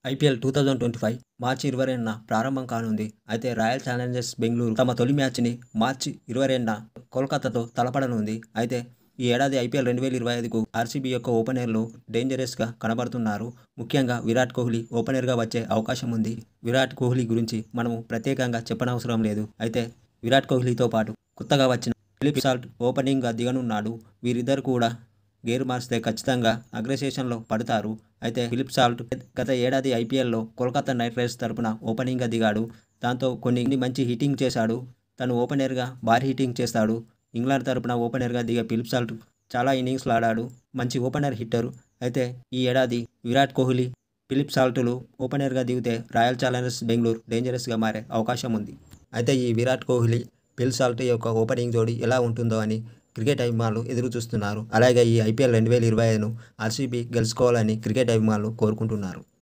IPL 2025 మార్చి 22న ప్రారంభం కానుంది. అయితే రాయల్ ఛాలెంజర్స్ బెంగుళూరు తమ తొలి మ్యాచ్‌ని మార్చి 22న కోల్కతాతో తలపడనుంది. అయితే ఈ ఏడాది ఐపీఎల్ 2025కు ఆర్సీబీ యొక్క ఓపెనర్లు డేంజరస్‌గా కనబడుతున్నారు. ముఖ్యంగా విరాట్ కోహ్లీ ఓపెనర్‌గా వచ్చే అవకాశం ఉంది. విరాట్ కోహ్లీ గురించి మనము ప్రత్యేకంగా చెప్పనవసరం లేదు. అయితే విరాట్ కోహ్లీతో పాటు కొత్తగా వచ్చిన ఫిలిప్ సాల్ట్ ఓపెనింగ్‌గా దిగనున్నాడు. వీరిద్దరు కూడా గేర్ మార్చితే ఖచ్చితంగా అగ్రసేషన్‌లో పడతారు. అయితే ఫిలిప్ సాల్ట్ గత ఏడాది ఐపీఎల్‌లో కోల్కతా నైట్ రైడర్స్ తరపున ఓపెనింగ్‌గా దిగాడు. దాంతో కొన్ని మంచి హిట్టింగ్ చేశాడు. తను ఓపెనర్‌గా భారీ హిట్టింగ్ చేస్తాడు. ఇంగ్లాండ్ తరపున ఓపెనర్‌గా దిగే ఫిలిప్ సాల్ట్ చాలా ఇన్నింగ్స్‌లు ఆడాడు. మంచి ఓపెనర్ హిట్టరు. అయితే ఈ ఏడాది విరాట్ కోహ్లీ, ఫిలిప్ సాల్టులు ఓపెనర్‌గా దిగితే రాయల్ ఛాలెంజర్స్ బెంగుళూరు డేంజరస్‌గా మారే అవకాశం ఉంది. అయితే ఈ విరాట్ కోహ్లీ, ఫిల్ సాల్ట్ యొక్క ఓపెనింగ్ జోడీ ఎలా ఉంటుందో అని క్రికెట్ అభిమానులు ఎదురు చూస్తున్నారు. అలాగే ఈ ఐపీఎల్ 2025ను ఆర్సీబీ గెలుచుకోవాలని క్రికెట్ అభిమానులు కోరుకుంటున్నారు.